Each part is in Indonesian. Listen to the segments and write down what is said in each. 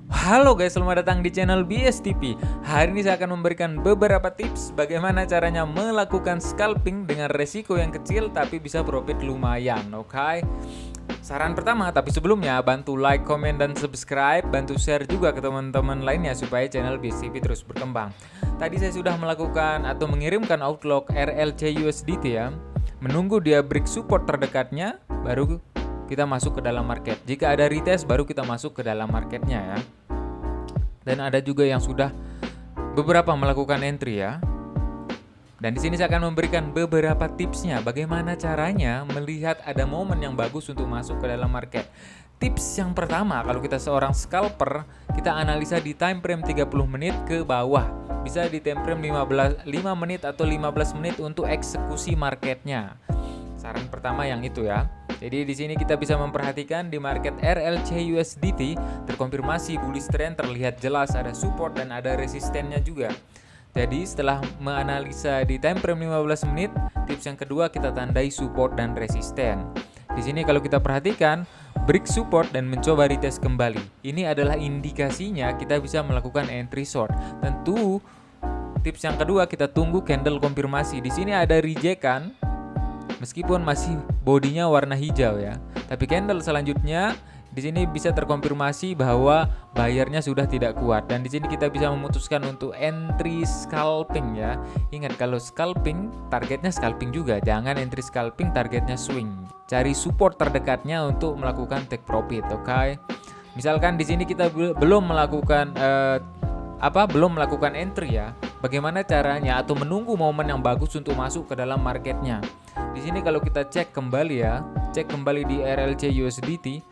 Halo guys, selamat datang di channel BSTP. Hari ini saya akan memberikan beberapa tips bagaimana caranya melakukan scalping dengan resiko yang kecil tapi bisa profit lumayan, oke? Saran pertama, tapi sebelumnya bantu like, komen, dan subscribe, bantu share juga ke teman-teman lainnya supaya channel BSTP terus berkembang. Tadi saya sudah melakukan atau mengirimkan outlook RLC USDT ya. Menunggu dia break support terdekatnya, baru kita masuk ke dalam market. Jika ada retest, baru kita masuk ke dalam marketnya ya. Dan ada juga yang sudah beberapa melakukan entry ya. Dan di sini saya akan memberikan beberapa tipsnya bagaimana caranya melihat ada momen yang bagus untuk masuk ke dalam market. Tips yang pertama, kalau kita seorang scalper, kita analisa di time frame 30 menit ke bawah. Bisa di time frame 5 menit atau 15 menit untuk eksekusi marketnya. Saran pertama yang itu ya. Jadi di sini kita bisa memperhatikan di market RLC USDT terkonfirmasi bullish trend, terlihat jelas ada support dan ada resistennya juga. Jadi setelah menganalisa di time frame 15 menit, tips yang kedua kita tandai support dan resisten. Di sini kalau kita perhatikan break support dan mencoba retest kembali. Ini adalah indikasinya kita bisa melakukan entry short. Tentu tips yang kedua kita tunggu candle konfirmasi. Di sini ada rejekan. Meskipun masih bodinya warna hijau ya, tapi candle selanjutnya di sini bisa terkonfirmasi bahwa buyernya sudah tidak kuat dan di sini kita bisa memutuskan untuk entry scalping ya. Ingat kalau scalping targetnya scalping juga, jangan entry scalping targetnya swing. Cari support terdekatnya untuk melakukan take profit, oke? Misalkan di sini kita belum melakukan entry ya. Bagaimana caranya atau menunggu momen yang bagus untuk masuk ke dalam marketnya. Di sini kalau kita cek kembali ya, cek kembali di RLC USDT,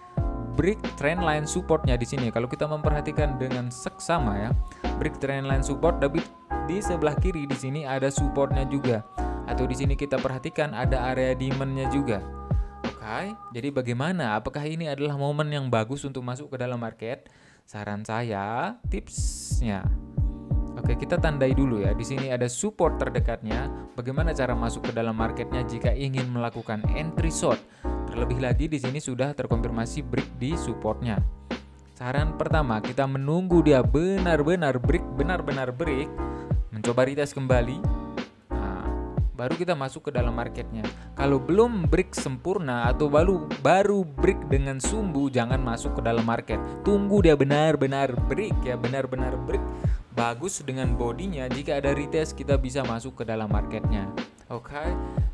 break trendline supportnya di sini. Kalau kita memperhatikan dengan seksama ya, break trendline support, tapi di sebelah kiri di sini ada supportnya juga. Atau di sini kita perhatikan ada area demandnya juga. Oke, jadi bagaimana? Apakah ini adalah momen yang bagus untuk masuk ke dalam market? Saran saya, tipsnya. Oke, kita tandai dulu ya. Di sini ada support terdekatnya. Bagaimana cara masuk ke dalam marketnya jika ingin melakukan entry short? Terlebih lagi di sini sudah terkonfirmasi break di supportnya. Saran pertama, kita menunggu dia benar-benar break, mencoba retest kembali. Nah, baru kita masuk ke dalam marketnya. Kalau belum break sempurna atau baru break dengan sumbu, jangan masuk ke dalam market. Tunggu dia benar-benar break ya, benar-benar break. Bagus dengan bodinya, jika ada retest kita bisa masuk ke dalam marketnya. Oke,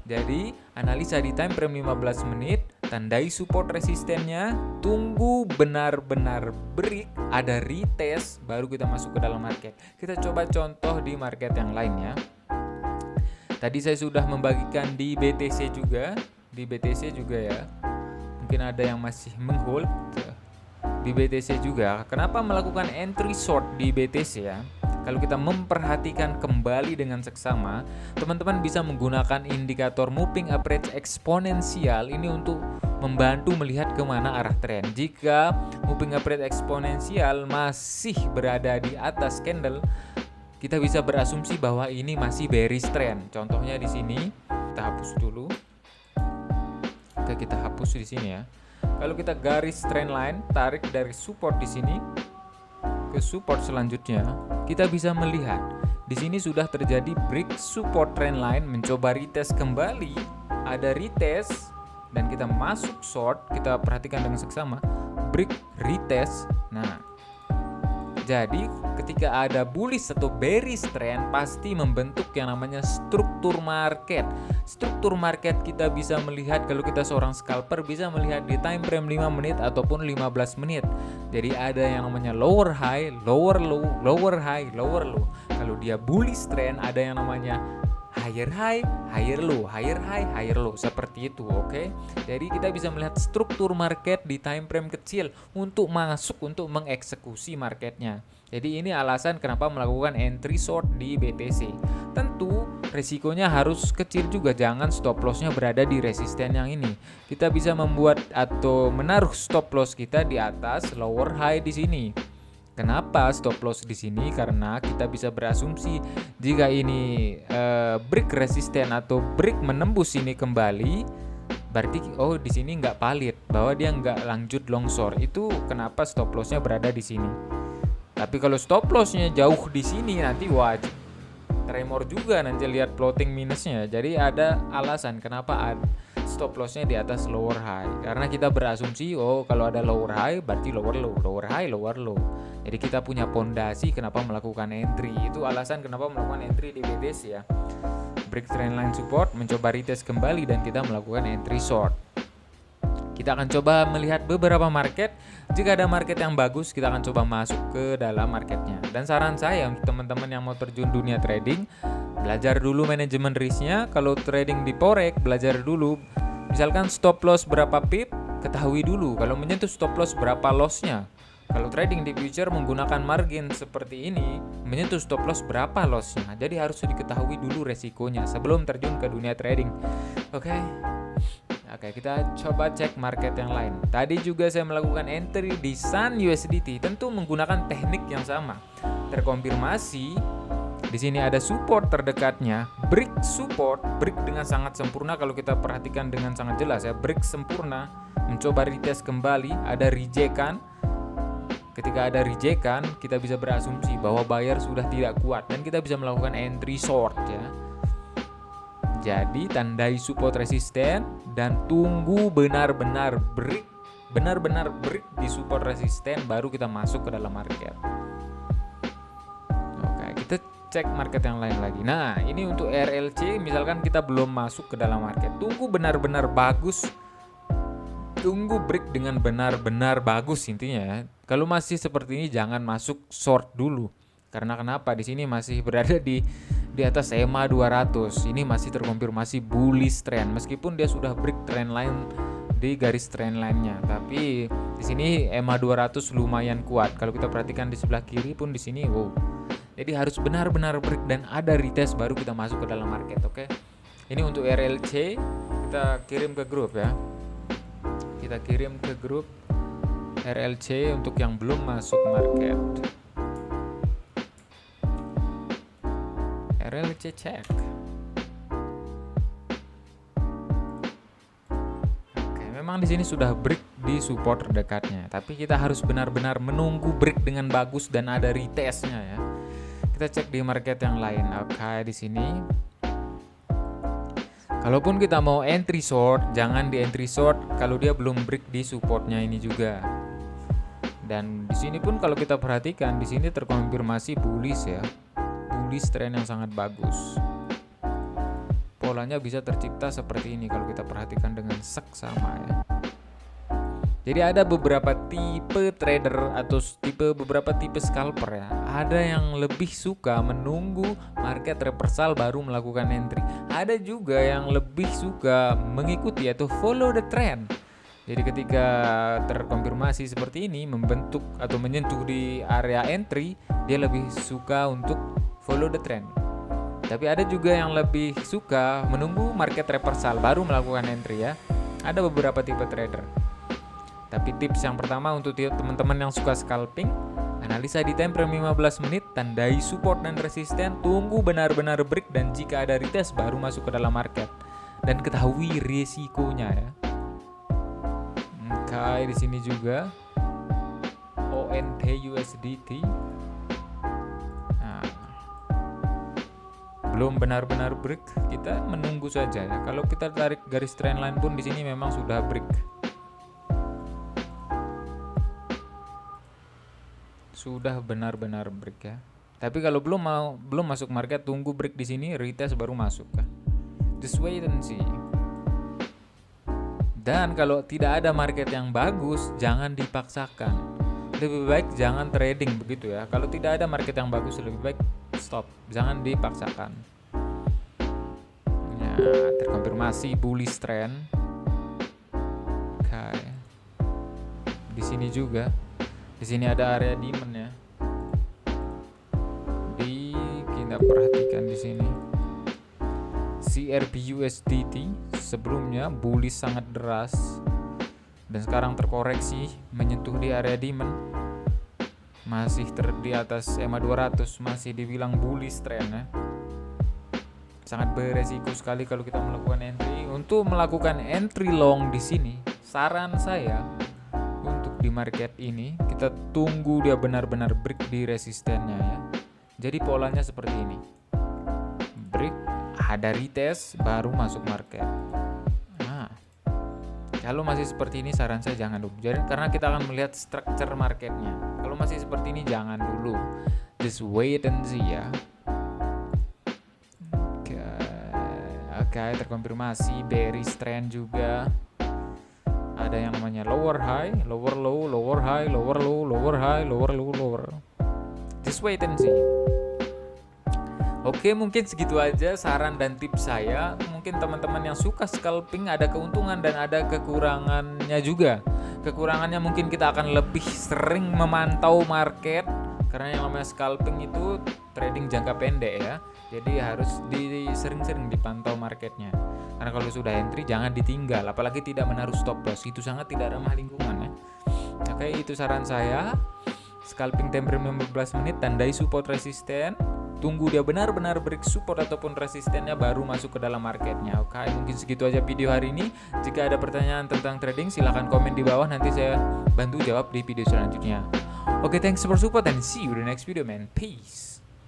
jadi analisa di time frame 15 menit, tandai support resistennya, tunggu benar-benar break, ada retest, baru kita masuk ke dalam market. Kita coba contoh di market yang lain ya. Tadi saya sudah membagikan di BTC juga, ya. Mungkin ada yang masih menghold di BTC juga. Kenapa melakukan entry short di BTC ya? Kalau kita memperhatikan kembali dengan seksama, teman-teman bisa menggunakan indikator moving average eksponensial ini untuk membantu melihat kemana arah tren. Jika moving average eksponensial masih berada di atas candle, kita bisa berasumsi bahwa ini masih bearish trend. Contohnya di sini, kita hapus dulu. Oke, kita hapus di sini ya. Kalau kita garis trendline, tarik dari support di sini ke support selanjutnya, kita bisa melihat di sini sudah terjadi break support trendline, mencoba retest kembali, ada retest dan kita masuk short. Kita perhatikan dengan seksama, break retest. Nah, jadi ketika ada bullish atau bearish trend pasti membentuk yang namanya struktur market. Struktur market kita bisa melihat kalau kita seorang scalper bisa melihat di time frame 5 menit ataupun 15 menit. Jadi ada yang namanya lower high, lower low, lower high, lower low. Kalau dia bullish trend ada yang namanya higher high, higher low, higher high, higher low, seperti itu, oke? Jadi kita bisa melihat struktur market di time frame kecil untuk masuk, untuk mengeksekusi marketnya. Jadi ini alasan kenapa melakukan entry short di BTC. Tentu risikonya harus kecil juga, jangan stop lossnya berada di resisten yang ini. Kita bisa membuat atau menaruh stop loss kita di atas lower high di sini. Kenapa stop loss di sini? Karena kita bisa berasumsi jika ini break resisten atau break menembus ini kembali, berarti di sini nggak valid, bahwa dia nggak lanjut long short. Itu kenapa stop lossnya berada di sini. Tapi kalau stop lossnya jauh di sini nanti wajib tremor juga nanti lihat floating minusnya. Jadi ada alasan kenapa stop lossnya di atas lower high, karena kita berasumsi kalau ada lower high berarti lower low, lower high lower low. Jadi kita punya pondasi kenapa melakukan entry. Itu alasan kenapa melakukan entry di BTC ya. Break trendline support, mencoba retest kembali dan kita melakukan entry short. Kita akan coba melihat beberapa market. Jika ada market yang bagus, kita akan coba masuk ke dalam marketnya. Dan saran saya untuk teman-teman yang mau terjun dunia trading, belajar dulu manajemen risknya. Kalau trading di forex, belajar dulu. Misalkan stop loss berapa pip, ketahui dulu. Kalau menyentuh stop loss berapa lossnya. Kalau trading di future menggunakan margin seperti ini, menyentuh stop loss berapa lossnya. Jadi harus diketahui dulu resikonya sebelum terjun ke dunia trading. Oke, kita coba cek market yang lain. Tadi juga saya melakukan entry di Sun USDT, tentu menggunakan teknik yang sama. Terkonfirmasi di sini ada support terdekatnya, break support, break dengan sangat sempurna kalau kita perhatikan dengan sangat jelas ya, break sempurna, mencoba retest kembali, ada rejekan. Ketika ada rejekan, kita bisa berasumsi bahwa buyer sudah tidak kuat dan kita bisa melakukan entry short ya. Jadi tandai support resisten dan tunggu benar-benar break di support resisten baru kita masuk ke dalam market. Oke, kita cek market yang lain lagi. Nah, ini untuk RLC misalkan kita belum masuk ke dalam market. Tunggu benar-benar bagus. Tunggu break dengan benar-benar bagus intinya ya. Kalau masih seperti ini jangan masuk short dulu. Karena kenapa? Di sini masih berada di atas EMA 200. Ini masih terkonfirmasi bullish trend meskipun dia sudah break trend line di garis trend line-nya. Tapi di sini EMA 200 lumayan kuat. Kalau kita perhatikan di sebelah kiri pun di sini Jadi harus benar-benar break dan ada retest baru kita masuk ke dalam market, oke? Ini untuk RLC, kita kirim ke grup ya. Kita kirim ke grup RLC untuk yang belum masuk market. RLC cek. Oke, memang di sini sudah break di support terdekatnya, tapi kita harus benar-benar menunggu break dengan bagus dan ada retestnya ya. Kita cek di market yang lain. Oke, di sini. Kalaupun kita mau entry short, jangan di entry short kalau dia belum break di supportnya ini juga. Dan di sini pun kalau kita perhatikan di sini terkonfirmasi bullish ya. Bullish trend yang sangat bagus. Polanya bisa tercipta seperti ini kalau kita perhatikan dengan seksama ya. Jadi ada beberapa tipe trader atau beberapa tipe scalper ya. Ada yang lebih suka menunggu market reversal baru melakukan entry. Ada juga yang lebih suka mengikuti atau follow the trend. Jadi ketika terkonfirmasi seperti ini membentuk atau menyentuh di area entry, dia lebih suka untuk follow the trend. Tapi ada juga yang lebih suka menunggu market reversal baru melakukan entry ya. Ada beberapa tipe trader. Tapi tips yang pertama untuk teman-teman yang suka scalping, analisa di time frame 15 menit, tandai support dan resisten, tunggu benar-benar break dan jika ada retest baru masuk ke dalam market. Dan ketahui risikonya ya. Oke, di sini juga ONT USDT. Nah, belum benar-benar break, kita menunggu saja ya. Kalau kita tarik garis trendline pun di sini memang sudah break. Sudah benar-benar break ya. Tapi kalau belum masuk market, tunggu break di sini, retest baru masuk ya. Just wait and see. Dan kalau tidak ada market yang bagus, jangan dipaksakan. Lebih baik jangan trading begitu ya. Kalau tidak ada market yang bagus, lebih baik stop. Jangan dipaksakan. Ya, terkonfirmasi bullish trend. Oke. Di sini juga. Di sini ada area demand ya. Kita perhatikan di sini. CRB USDT sebelumnya bullish sangat deras dan sekarang terkoreksi menyentuh di area demand. Masih di atas EMA 200, masih dibilang bullish trend ya. Sangat beresiko sekali kalau kita melakukan entry. Untuk melakukan entry long di sini, saran saya untuk di market ini, kita tunggu dia benar-benar break di resistennya ya. Jadi polanya seperti ini. Break, ada retest, baru masuk market. Nah, kalau masih seperti ini saran saya jangan dulu. Jadi karena kita akan melihat structure marketnya. Kalau masih seperti ini jangan dulu. Just wait and see ya. Oke, terkonfirmasi bearish trend juga. Ada yang namanya lower high, lower low, lower high, lower low, lower high, lower low, lower. Just wait and see. Oke, mungkin segitu aja saran dan tips saya. Mungkin teman-teman yang suka scalping ada keuntungan dan ada kekurangannya juga. Kekurangannya mungkin kita akan lebih sering memantau market, karena yang namanya scalping itu trading jangka pendek ya. Jadi harus sering-sering dipantau marketnya. Karena kalau sudah entry jangan ditinggal, apalagi tidak menaruh stop loss. Itu sangat tidak ramah lingkungan ya. Oke, itu saran saya. Scalping time frame 15 menit, tandai support resisten. Tunggu dia benar-benar break support ataupun resistennya baru masuk ke dalam marketnya. Oke, mungkin segitu aja video hari ini. Jika ada pertanyaan tentang trading silahkan komen di bawah, nanti saya bantu jawab di video selanjutnya. Oke, thanks for support and see you in the next video man. Peace.